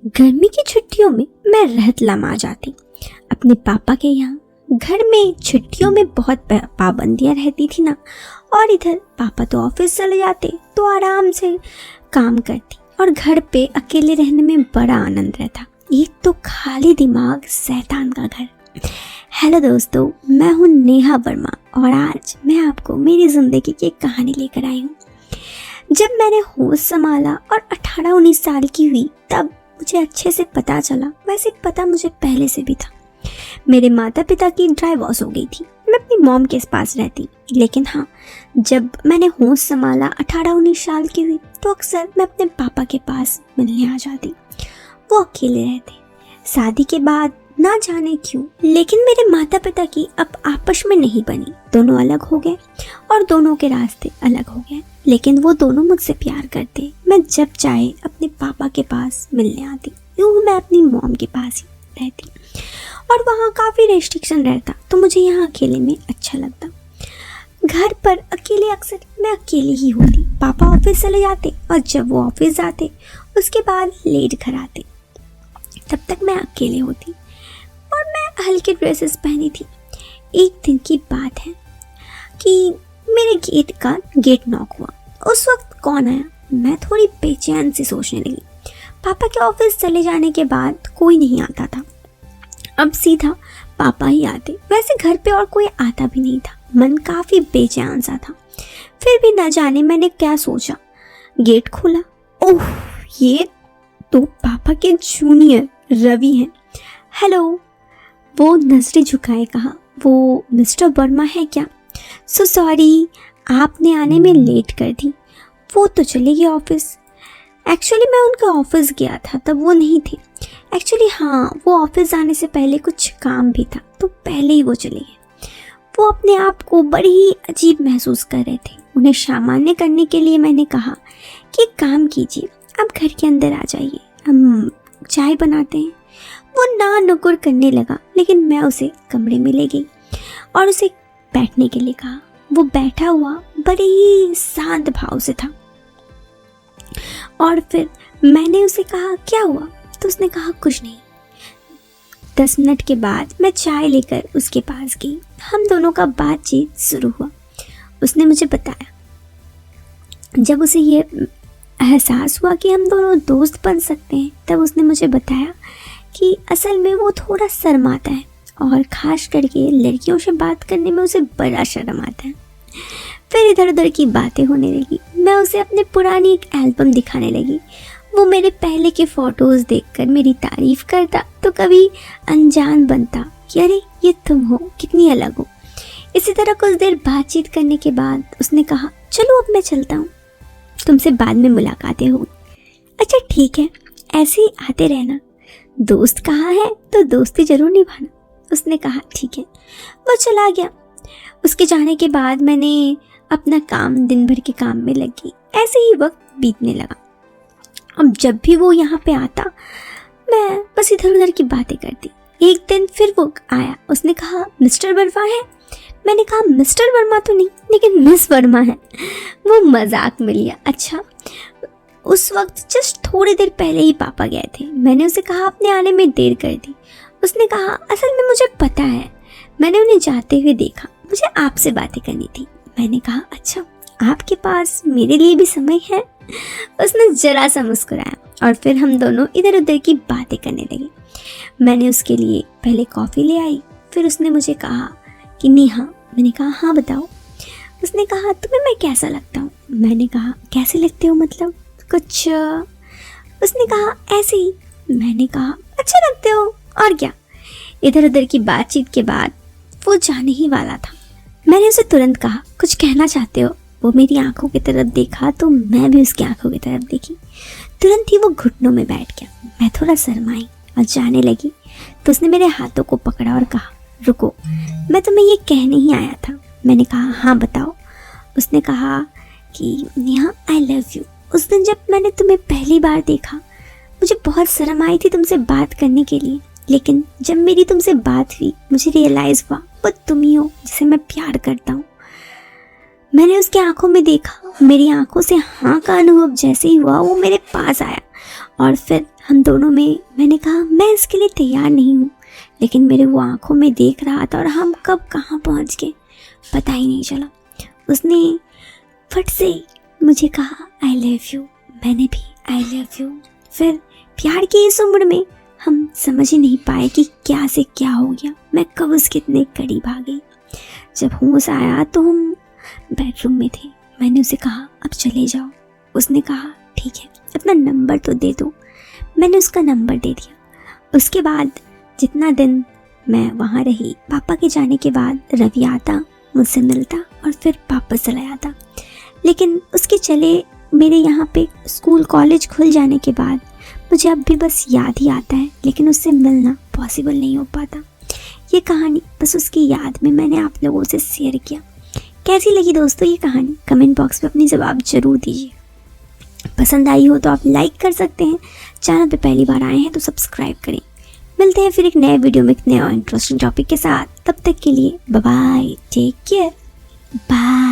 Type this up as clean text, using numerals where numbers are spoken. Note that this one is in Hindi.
गर्मी की छुट्टियों में मैं रहतलम आ जाती अपने पापा के यहाँ। घर में छुट्टियों में बहुत पाबंदियाँ रहती थी ना, और इधर पापा तो ऑफिस चले जाते तो आराम से काम करती, और घर पे अकेले रहने में बड़ा आनंद रहता। एक तो खाली दिमाग शैतान का घर। हेलो दोस्तों, मैं हूँ नेहा वर्मा और आज मैं आपको मेरी ज़िंदगी की एक कहानी लेकर आई हूँ। जब मैंने होश संभाला और 18-19 साल की हुई तब मुझे अच्छे से पता चला, वैसे पता मुझे पहले से भी था, मेरे माता पिता की डिवोर्स हो गई थी। मैं अपनी मॉम के पास रहती, लेकिन हाँ, जब मैंने होश संभाला 18-19 साल की हुई तो अक्सर मैं अपने पापा के पास मिलने आ जाती। वो अकेले रहते। शादी के बाद ना जाने क्यों, लेकिन मेरे माता पिता की अब आपस में नहीं बनी, दोनों अलग हो गए और दोनों के रास्ते अलग हो गए। लेकिन वो दोनों मुझसे प्यार करते। मैं जब चाहे अपने पापा के पास मिलने आती, यूँ मैं अपनी मॉम के पास ही रहती, और वहाँ काफ़ी रेस्ट्रिक्शन रहता तो मुझे यहाँ अकेले में अच्छा लगता। घर पर अकेले अक्सर मैं अकेली ही होती। पापा ऑफिस चले जाते और जब वो ऑफिस जाते उसके बाद लेट घर आते, तब तक मैं अकेले होती और मैं हल्के ड्रेसेस पहनी थी। एक दिन की बात है कि मेरे गेट नॉक हुआ। उस वक्त कौन आया, मैं थोड़ी बेचैन सी सोचने लगी। पापा के ऑफिस चले जाने के बाद कोई नहीं आता था, अब सीधा पापा ही आते। वैसे घर पे और कोई आता भी नहीं था, मन काफ़ी बेचैन सा था। फिर भी न जाने मैंने क्या सोचा, गेट खोला। ओह, ये तो पापा के जूनियर रवि हैं। हेलो। वो नजरें झुकाए कहा, वो मिस्टर वर्मा है क्या? सो सॉरी, आपने आने में लेट कर दी। वो तो चले गए ऑफिस। एक्चुअली मैं उनका ऑफिस गया था, तब वो नहीं थे। एक्चुअली हाँ, वो ऑफिस जाने से पहले कुछ काम भी था तो पहले ही वो चले गए। वो अपने आप को बड़ी ही अजीब महसूस कर रहे थे। उन्हें सामान्य करने के लिए मैंने कहा कि एक काम कीजिए, आप घर के अंदर आ जाइए, हम चाय बनाते हैं। वो ना नुकुर करने लगा, लेकिन मैं उसे कमरे में ले गई और उसे बैठने के लिए कहा। वो बैठा हुआ बड़े ही शांत भाव से था, और फिर मैंने उसे कहा क्या हुआ, तो उसने कहा कुछ नहीं। 10 मिनट के बाद मैं चाय लेकर उसके पास गई। हम दोनों का बातचीत शुरू हुआ। उसने मुझे बताया, जब उसे ये एहसास हुआ कि हम दोनों दोस्त बन सकते हैं, तब उसने मुझे बताया कि असल में वो थोड़ा शर्माता है और ख़ास करके लड़कियों से बात करने में उसे बड़ा शर्म आता है। फिर इधर उधर की बातें होने लगी। मैं उसे अपने पुरानी एक एल्बम दिखाने लगी। वो मेरे पहले के फ़ोटोज़ देखकर मेरी तारीफ़ करता तो कभी अनजान बनता कि अरे ये तुम हो, कितनी अलग हो। इसी तरह कुछ देर बातचीत करने के बाद उसने कहा, चलो अब मैं चलता हूँ, तुमसे बाद में मुलाकातें होंगी। अच्छा ठीक है, ऐसे ही आते रहना, दोस्त कहाँ है तो दोस्ती ज़रूर निभाना। उसने कहा ठीक है। वो चला गया। उसके जाने के बाद मैंने अपना काम, दिन भर के काम में लग गई। ऐसे ही वक्त बीतने लगा। अब जब भी वो यहाँ पे आता, मैं बस इधर उधर की बातें करती। एक दिन फिर वो आया। उसने कहा मिस्टर वर्मा है? मैंने कहा मिस्टर वर्मा तो नहीं, लेकिन मिस वर्मा है। वो मजाक में लिया। अच्छा, उस वक्त जस्ट थोड़ी देर पहले ही पापा गए थे। मैंने उसे कहा आपने आने में देर कर दी। उसने कहा असल में मुझे पता है, मैंने उन्हें जाते हुए देखा, मुझे आपसे बातें करनी थी। मैंने कहा अच्छा, आपके पास मेरे लिए भी समय है? उसने जरा सा मुस्कुराया और फिर हम दोनों इधर उधर की बातें करने लगे। मैंने उसके लिए पहले कॉफ़ी ले आई। फिर उसने मुझे कहा कि नेहा। मैंने कहा हाँ बताओ। उसने कहा तुम्हें मैं कैसा लगता हूँ? मैंने कहा कैसे लगते हो मतलब कुछ? उसने कहा ऐसे ही। मैंने कहा अच्छे लगते हो, और क्या। इधर उधर की बातचीत के बाद वो जाने ही वाला था। मैंने उसे तुरंत कहा कुछ कहना चाहते हो? वो मेरी आंखों की तरफ देखा तो मैं भी उसकी आंखों की तरफ देखी। तुरंत ही वो घुटनों में बैठ गया। मैं थोड़ा शर्माई और जाने लगी तो उसने मेरे हाथों को पकड़ा और कहा रुको, मैं तुम्हें ये कहने ही आया था। मैंने कहा हाँ बताओ। उसने कहा कि नेहा आई लव यू। उस दिन जब मैंने तुम्हें पहली बार देखा, मुझे बहुत शर्म आई थी तुमसे बात करने के लिए, लेकिन जब मेरी तुमसे बात हुई मुझे रियलाइज़ हुआ वो तुम ही हो जिसे मैं प्यार करता हूँ। मैंने उसकी आंखों में देखा, मेरी आंखों से हाँ का अनुभव जैसे ही हुआ वो मेरे पास आया और फिर हम दोनों में मैंने कहा मैं इसके लिए तैयार नहीं हूँ, लेकिन मेरे वो आंखों में देख रहा था और हम कब कहाँ पहुँच गए पता ही नहीं चला। उसने फट से मुझे कहा आई लव यू, मैंने भी आई लव यू। फिर प्यार की इस उम्र में हम समझ ही नहीं पाए कि क्या से क्या हो गया, मैं कब उसके इतने करीब आ गई। जब होश आया तो हम बेडरूम में थे। मैंने उसे कहा अब चले जाओ। उसने कहा ठीक है, अपना नंबर तो दे दो। मैंने उसका नंबर दे दिया। उसके बाद जितना दिन मैं वहाँ रही, पापा के जाने के बाद रवि आता, मुझसे मिलता और फिर वापस चला जाता। लेकिन उसके चले मेरे यहाँ पे स्कूल कॉलेज खुल जाने के बाद मुझे अब भी बस याद ही आता है, लेकिन उससे मिलना पॉसिबल नहीं हो पाता। ये कहानी बस उसकी याद में मैंने आप लोगों से शेयर किया। कैसी लगी दोस्तों ये कहानी? कमेंट बॉक्स में अपनी जवाब जरूर दीजिए। पसंद आई हो तो आप लाइक कर सकते हैं। चैनल पे पहली बार आए हैं तो सब्सक्राइब करें। मिलते हैं फिर एक नए वीडियो में एक नए और इंटरेस्टिंग टॉपिक के साथ। तब तक के लिए bye bye, take care, bye.